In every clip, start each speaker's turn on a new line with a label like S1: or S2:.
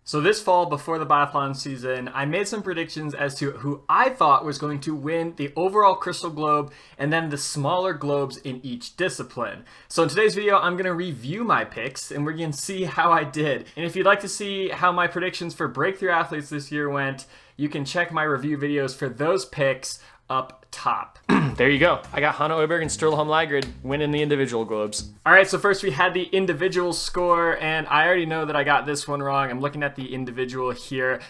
S1: So this fall, before the biathlon season, I made some predictions as to who I thought was going to win the overall Crystal Globe and then the smaller globes in each discipline. So in today's video, I'm going to review my picks and we're going to see how I did. And if you'd like to see how my predictions for breakthrough athletes this year went, you can check my review videos for those picks up top.
S2: There you go. I got Hanna Oberg and Sturla Holmlagrid winning the individual globes.
S1: All right, so first we had the individual score, and I already know that I got this one wrong. I'm looking at the individual here.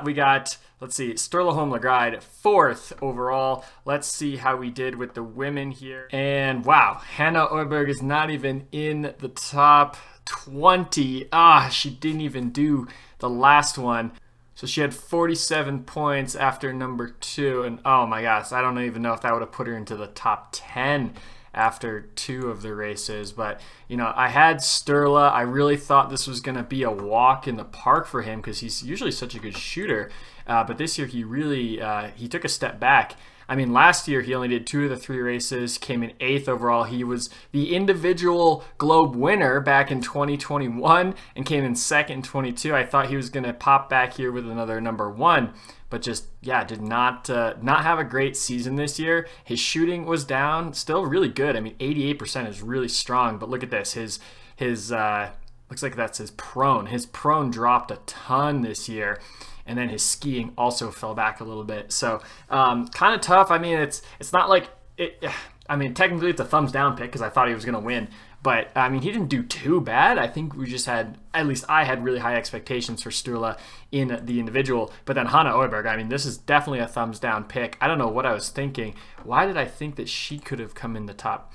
S1: We got, let's see, Sturla Holmlagrid, 4th overall. Let's see how we did with the women here. And wow, Hanna Oberg is not even in the top 20. She didn't even do the last one. So she had 47 points after number 2, and oh my gosh, I don't even know if that would have put her into the top 10 after 2 of the races. But, you know, I had Sturla. I really thought this was going to be a walk in the park for him because he's usually such a good shooter. But this year he really he took a step back. I mean, last year he only did 2 of the 3 races, came in 8th overall. He was the individual globe winner back in 2021 and came in 2nd in 22. I thought he was going to pop back here with another number 1, but just, yeah, did not have a great season this year. His shooting was down, still really good. I mean, 88% is really strong, but look at this. His looks like that's his prone. His prone dropped a ton this year. And then his skiing also fell back a little bit. So kind of tough. I mean, it's not like it. I mean, technically it's a thumbs down pick because I thought he was going to win. But I mean, he didn't do too bad. I think we just had, at least I had really high expectations for Sturla in the individual. But then Hanna Oberg, I mean, this is definitely a thumbs down pick. I don't know what I was thinking. Why did I think that she could have come in the top?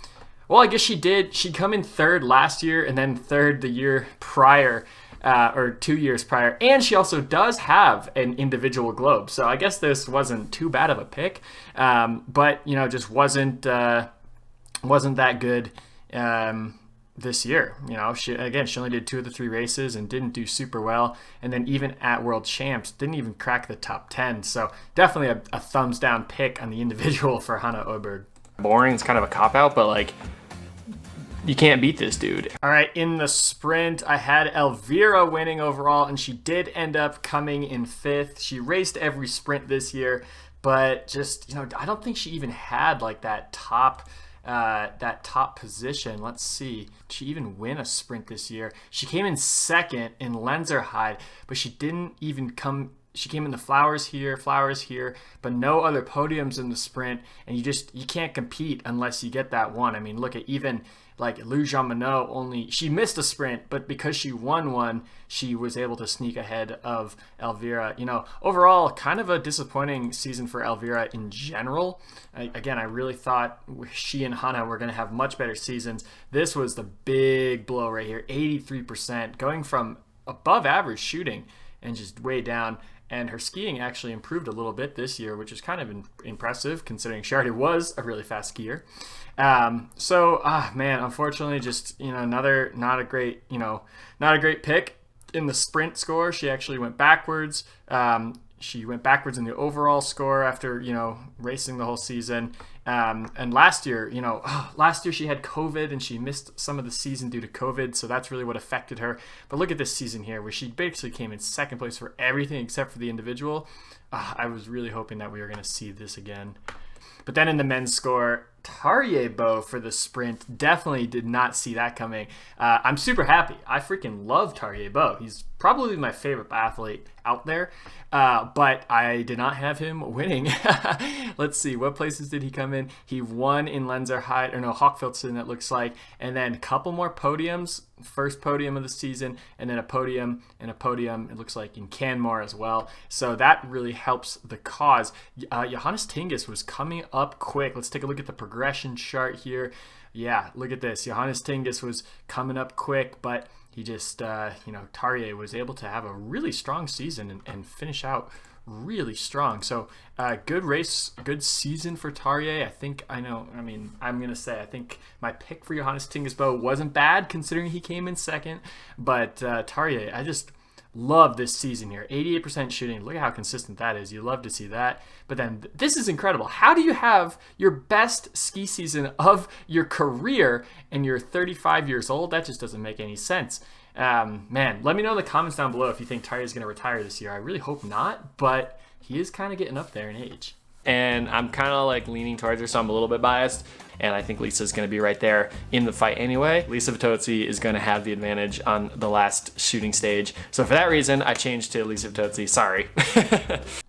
S1: Well, I guess she did. She'd come in 3rd last year and then 3rd the year prior. Or 2 years prior, and she also does have an individual globe, so I guess this wasn't too bad of a pick, but you know, just wasn't that good this year. You know, she only did 2 of the 3 races and didn't do super well, and then even at World Champs didn't even crack the top 10. So definitely a thumbs down pick on the individual for Hanna Oberg.
S2: Boring, it's kind of a cop out, but like, you can't beat this dude.
S1: All right, in the sprint, I had Elvira winning overall, and she did end up coming in 5th. She raced every sprint this year, but just, you know, I don't think she even had like that top position. Let's see. Did she even win a sprint this year? She came in 2nd in Lenzerheide, but she didn't even come. She came in the flowers here, but no other podiums in the sprint, and you can't compete unless you get that one. I mean, look at even like Lou Jean Monod, she missed a sprint, but because she won one, she was able to sneak ahead of Elvira. You know, overall, kind of a disappointing season for Elvira in general. Again, I really thought she and Hanna were going to have much better seasons. This was the big blow right here, 83%, going from above average shooting and just way down. And her skiing actually improved a little bit this year, which is kind of impressive considering she already was a really fast skier. Man, unfortunately, just, you know, not a great pick in the sprint score. She actually went backwards. She went backwards in the overall score after, you know, racing the whole season. And last year she had COVID and she missed some of the season due to COVID. So that's really what affected her. But look at this season here where she basically came in 2nd place for everything except for the individual. I was really hoping that we were going to see this again. But then in the men's score, Tarjei for the sprint, definitely did not see that coming. I'm super happy. I freaking love Tarjei. He's probably my favorite athlete out there, but I did not have him winning. Let's see, what places did he come in? He won in Hochfilzen, it looks like, and then a couple more podiums, first podium of the season, and then a podium, it looks like, in Canmore as well. So that really helps the cause. Johannes Tingus was coming up quick. Let's take a look at the progression chart here. Yeah, look at this. Johannes Tingus was coming up quick, but he just, Tarjei was able to have a really strong season and finish out really strong. So good race, good season for Tarjei. I'm going to say I think my pick for Johannes Tingus wasn't bad considering he came in 2nd. But Tarjei, I just love this season here. 88% shooting. Look at how consistent that is. You love to see that. But then this is incredible. How do you have your best ski season of your career and you're 35 years old? That just doesn't make any sense. Man, let me know in the comments down below if you think Tarja is going to retire this year. I really hope not, but he is kind of getting up there in age.
S2: And I'm kind of like leaning towards her, so I'm a little bit biased. And I think Lisa's going to be right there in the fight anyway. Lisa Vitozzi is going to have the advantage on the last shooting stage. So for that reason, I changed to Lisa Vitozzi. Sorry.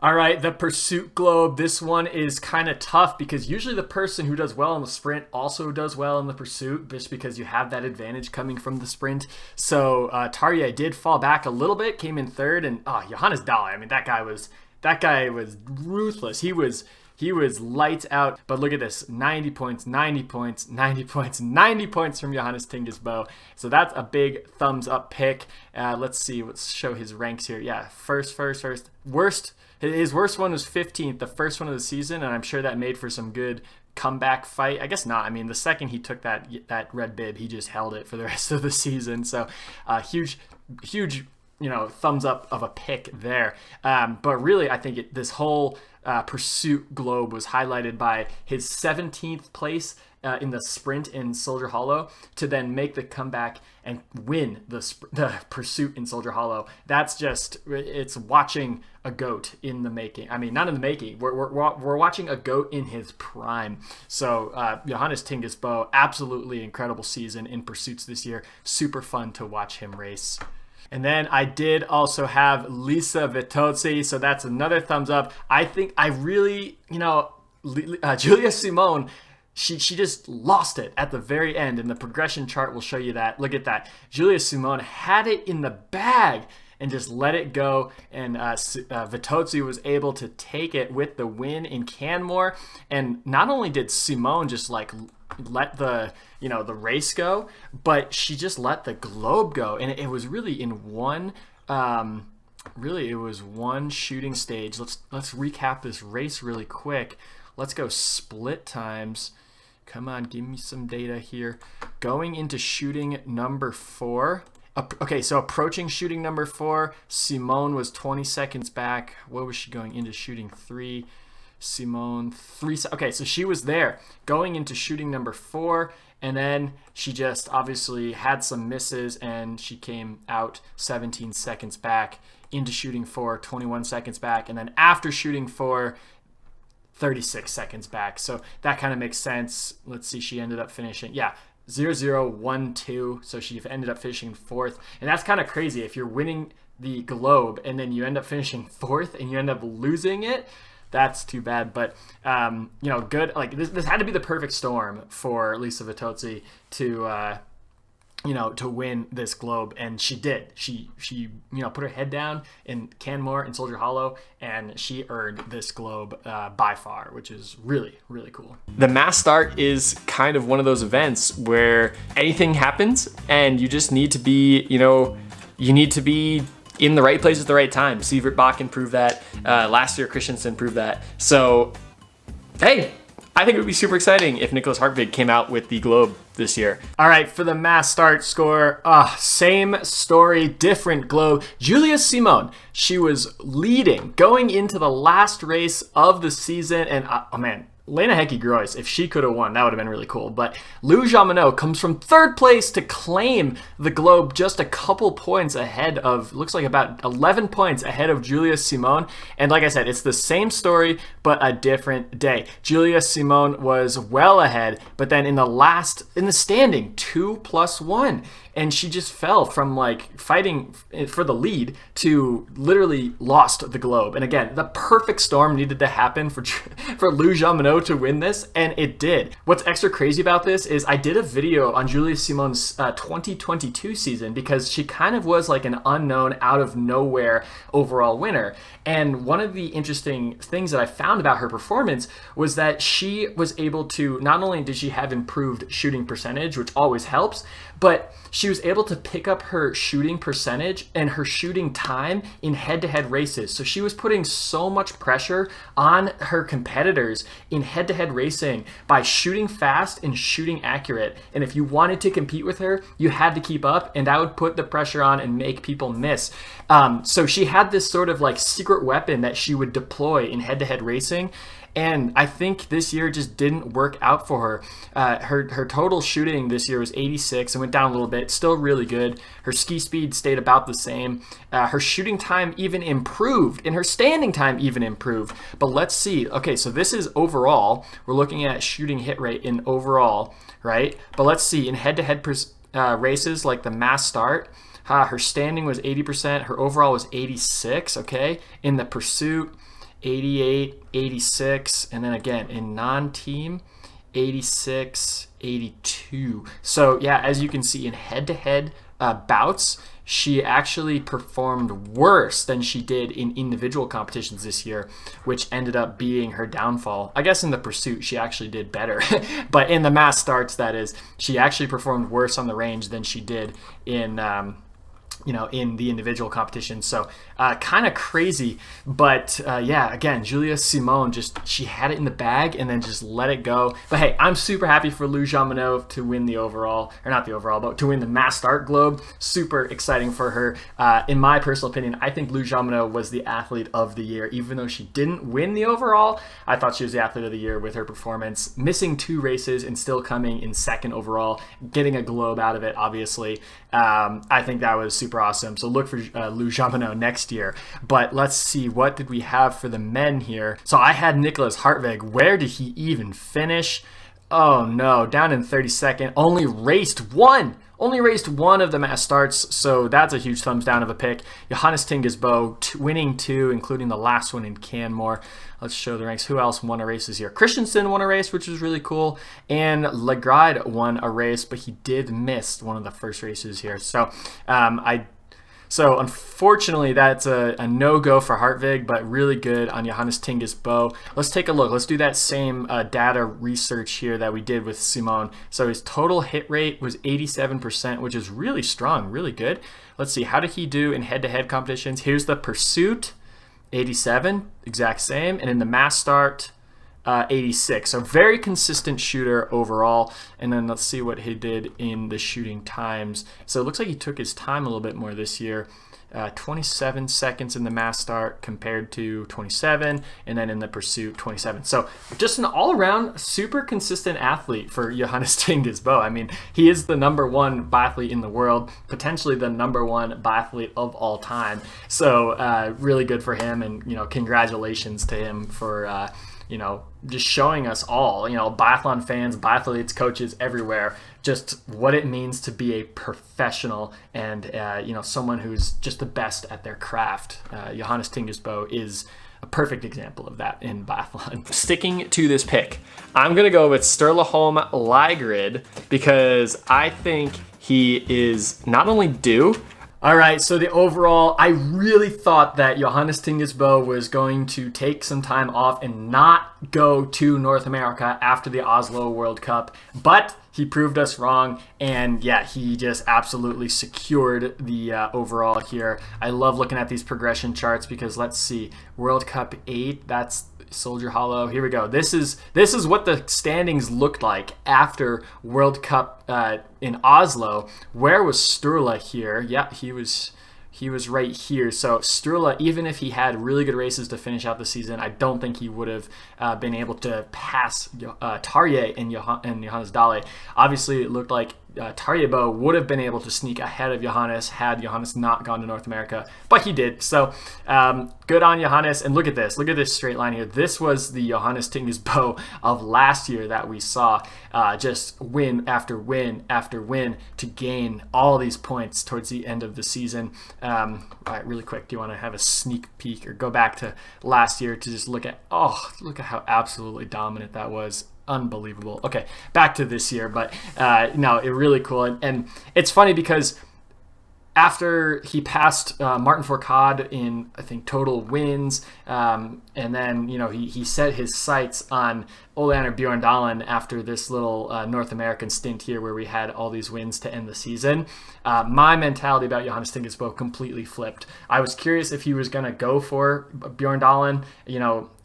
S1: All right, the pursuit globe. This one is kind of tough because usually the person who does well in the sprint also does well in the pursuit, just because you have that advantage coming from the sprint. So Tarja did fall back a little bit, came in third, and Johannes Dahle. I mean, that guy was ruthless. He was lights out. But look at this, 90 points, 90 points, 90 points, 90 points from Johannes Tingesbo. So that's a big thumbs up pick. Let's see, let's show his ranks here. Yeah, first. Worst, his worst one was 15th, the first one of the season, and I'm sure that made for some good comeback fight. I guess not. I mean, the second he took that red bib, he just held it for the rest of the season. So huge, thumbs up of a pick there. But really, I think this whole pursuit globe was highlighted by his 17th place in the sprint in Soldier Hollow to then make the comeback and win the pursuit in Soldier Hollow. That's just, it's watching a goat in the making. I mean, not in the making. We're watching a goat in his prime. So Johannes Tingesbo, absolutely incredible season in pursuits this year. Super fun to watch him race. And then I did also have Lisa Vitozzi, so that's another thumbs up. I think I really, Julia Simone, she just lost it at the very end, and the progression chart will show you that. Look at that. Julia Simone had it in the bag and just let it go, and Vitozzi was able to take it with the win in Canmore. And not only did Simone just let the race go, but she just let the globe go, and it was really in one it was one shooting stage. Let's recap this race really quick. Let's go split times. Come on, give me some data here. Going into shooting number 4. Okay, so approaching shooting number 4, Simone was 20 seconds back. What was she going into shooting 3? Simone 3. Okay, so she was there going into shooting number 4, and then she just obviously had some misses, and she came out 17 seconds back into shooting 4, 21 seconds back, and then after shooting 4, 36 seconds back. So that kind of makes sense. Let's see, she ended up finishing 0-0-1-2, so she ended up finishing 4th, and that's kind of crazy if you're winning the globe and then you end up finishing 4th and you end up losing it. That's too bad, but good. Like this had to be the perfect storm for Lisa Vitozzi to win this globe, and she did. She put her head down in Canmore and Soldier Hollow, and she earned this globe by far, which is really, really cool.
S2: The mass start is kind of one of those events where anything happens, and you just need to be, in the right place at the right time. Sievert Bakken proved that. Last year, Christensen proved that. So, hey, I think it would be super exciting if Nicholas Hartvig came out with the globe this year.
S1: All right, for the mass start score, same story, different globe. Julia Simone, she was leading going into the last race of the season, and Lena Hecky-Groys, if she could have won, that would have been really cool. But Lou Jamineau comes from 3rd place to claim the globe, just a couple points ahead of, looks like about 11 points ahead of Julia Simone. And like I said, it's the same story, but a different day. Julia Simone was well ahead, but then in the standing, 2+1. And she just fell from fighting for the lead to literally lost the globe. And again, the perfect storm needed to happen for Lou Jamineau to win this, and it did. What's extra crazy about this is I did a video on Julia Simone's 2022 season, because she kind of was like an unknown, out of nowhere overall winner. And one of the interesting things that I found about her performance was that she was able to, not only did she have improved shooting percentage, which always helps, but she was able to pick up her shooting percentage and her shooting time in head-to-head races. So she was putting so much pressure on her competitors in head-to-head racing by shooting fast and shooting accurate. And if you wanted to compete with her, you had to keep up, and that would put the pressure on and make people miss. So she had this sort of secret weapon that she would deploy in head-to-head racing. And I think this year just didn't work out for her. Her total shooting this year was 86 and went down a little bit. Still really good. Her ski speed stayed about the same. Her shooting time even improved, and her standing time even improved. But let's see. Okay, so this is overall. We're looking at shooting hit rate in overall, right? But let's see in head-to-head races like the mass start. Her standing was 80%. Her overall was 86. Okay, in the pursuit, 88, 86, and then again in non-team, 86, 82. So yeah, as you can see in head-to-head bouts, she actually performed worse than she did in individual competitions this year, which ended up being her downfall. I guess in the pursuit, she actually did better. But in the mass starts, that is, she actually performed worse on the range than she did in in the individual competition. So kind of crazy. But yeah, again, Julia Simon, she had it in the bag and then just let it go. But hey, I'm super happy for Lou Jean-Monod to win the overall, or not the overall, but to win the mass start globe. Super exciting for her. In my personal opinion, I think Lou Jean-Monod was the athlete of the year. Even though she didn't win the overall, I thought she was the athlete of the year with her performance, missing 2 races and still coming in second overall, getting a globe out of it, obviously. I think that was super awesome. So look for Lou Jean-Monod next year. But let's see, what did we have for the men here? So I had Nicholas Hartwig. Where did he even finish? Oh no, down in 32nd. Only raced one of the mass starts, so that's a huge thumbs down of a pick. Johannes Tingesbo winning 2, including the last one in Canmore. Let's show the ranks. Who else won a race this year? Christensen won a race, which was really cool, and Legride won a race, but he did miss one of the first races here. So So unfortunately, that's a no-go for Hartwig, but really good on Johannes Tingesbo. Let's take a look. Let's do that same data research here that we did with Simone. So his total hit rate was 87%, which is really strong, really good. Let's see, how did he do in head-to-head competitions? Here's the pursuit, 87, exact same. And in the mass start, 86. So very consistent shooter overall. And then let's see what he did in the shooting times. So it looks like he took his time a little bit more this year. 27 seconds in the mass start compared to 27, and then in the pursuit 27. So just an all-around super consistent athlete for Johannes Tingesbo. I mean, he is the #1 biathlete in the world, potentially the #1 biathlete of all time. So really good for him, and congratulations to him for just showing us all, biathlon fans, biathletes, coaches everywhere, just what it means to be a professional and, someone who's just the best at their craft. Johannes Tingesbo is a perfect example of that in biathlon.
S2: Sticking to this pick, I'm going to go with Sturlaholm Lygrid because I think he is not only due.
S1: All right, so the overall, I really thought that Johannes Tingesbo was going to take some time off and not go to North America after the Oslo World Cup, but he proved us wrong, and yeah, he just absolutely secured the overall here. I love looking at these progression charts because let's see, World Cup 8, that's Soldier Hollow. Here we go. This is what the standings looked like after World Cup in Oslo. Where was Sturla here? Yeah, he was right here. So Sturla, even if he had really good races to finish out the season, I don't think he would have been able to pass Tarje and Johannes Dahle. Obviously, it looked like Tarjebo would have been able to sneak ahead of Johannes had Johannes not gone to North America, but he did. So good on Johannes. And look at this straight line here. This was the Johannes Tingesbo of last year that we saw, just win after win after win to gain all these points towards the end of the season. All right, really quick, do you want to have a sneak peek or go back to last year to just look at how absolutely dominant that was? Unbelievable. Okay, back to this year, but no, it really cool. And it's funny because after he passed Martin Fourcade in, I think, total wins, and then he set his sights on Ole Einar Bjørndalen after this little North American stint here where we had all these wins to end the season. My mentality about Johannes Tingesbo completely flipped. I was curious if he was going to go for Bjørndalen,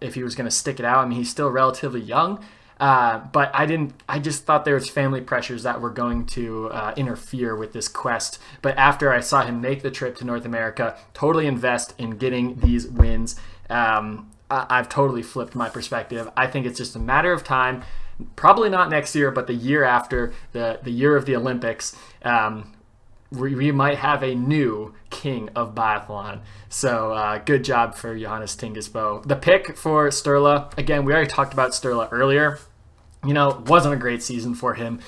S1: if he was going to stick it out. I mean, he's still relatively young. But I just thought there was family pressures that were going to interfere with this quest. But after I saw him make the trip to North America, totally invest in getting these wins, I've totally flipped my perspective. I think it's just a matter of time, probably not next year, but the year after, the year of the Olympics, we might have a new king of biathlon. So good job for Johannes Tingesbo. The pick for Sturla, again, we already talked about Sturla earlier. Wasn't a great season for him.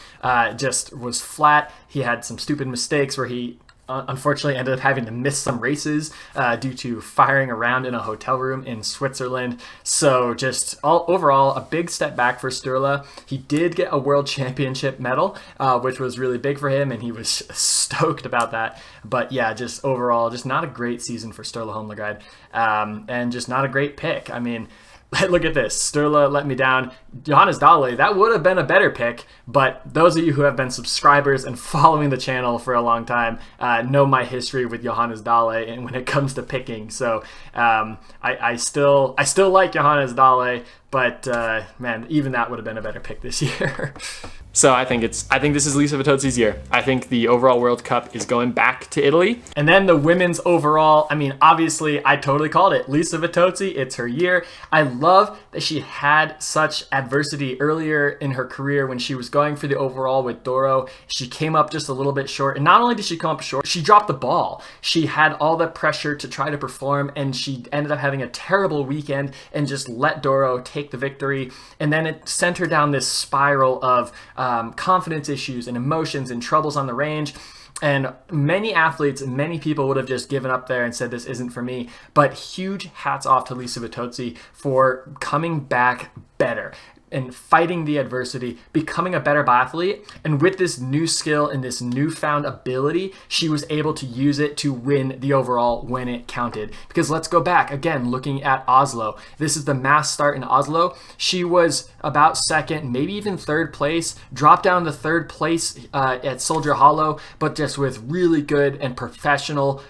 S1: Just was flat. He had some stupid mistakes where he unfortunately ended up having to miss some races due to firing around in a hotel room in Switzerland. So just overall, a big step back for Sturla. He did get a world championship medal, which was really big for him, and he was stoked about that. But yeah, just overall, just not a great season for Sturla Holmgren, and just not a great pick. I mean, look at this. Sturla let me down. Johannes Dahle, that would have been a better pick, but those of you who have been subscribers and following the channel for a long time know my history with Johannes Dahle and when it comes to picking. So I still like Johannes Dahle, but man, even that would have been a better pick this year.
S2: So I think this is Lisa Vitozzi's year. I think the overall World Cup is going back to Italy.
S1: And then the women's overall, I mean, obviously I totally called it. Lisa Vitozzi, it's her year. I love that she had such adversity earlier in her career when she was going for the overall with Doro. She came up just a little bit short. And not only did she come up short, she dropped the ball. She had all the pressure to try to perform, and she ended up having a terrible weekend and just let Doro take the victory. And then it sent her down this spiral of confidence issues and emotions and troubles on the range. And many athletes, many people would have just given up there and said, this isn't for me. But huge hats off to Lisa Vitozzi for coming back better and fighting the adversity, becoming a better biathlete. And with this new skill and this newfound ability, she was able to use it to win the overall when it counted. Because let's go back again, looking at Oslo. This is the mass start in Oslo. She was about second, maybe even third place, dropped down to third place at Soldier Hollow, but just with really good and professional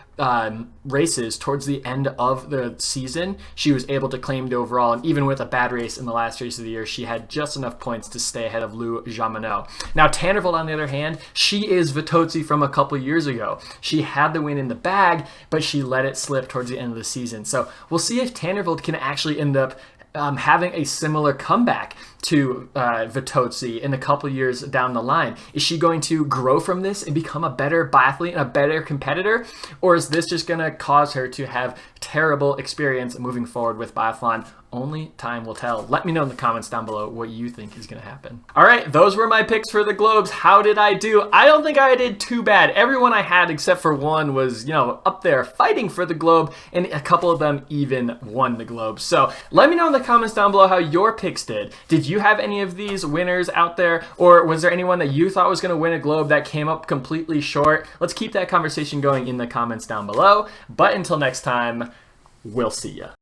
S1: races towards the end of the season, she was able to claim the overall. And even with a bad race in the last race of the year, she had just enough points to stay ahead of Lou Jamineau. Now, Tannervold, on the other hand, she is Vitozzi from a couple years ago. She had the win in the bag, but she let it slip towards the end of the season. So we'll see if Tannervold can actually end up having a similar comeback to Vitozzi in a couple years down the line. Is she going to grow from this and become a better biathlete and a better competitor? Or is this just going to cause her to have terrible experience moving forward with biathlon? Only time will tell. Let me know in the comments down below what you think is going to happen. All right, those were my picks for the Globes. How did I do? I don't think I did too bad. Everyone I had except for one was, up there fighting for the Globe, and a couple of them even won the Globe. So let me know in the comments down below how your picks did. Did you have any of these winners out there, or was there anyone that you thought was going to win a Globe that came up completely short? Let's keep that conversation going in the comments down below. But until next time, we'll see ya.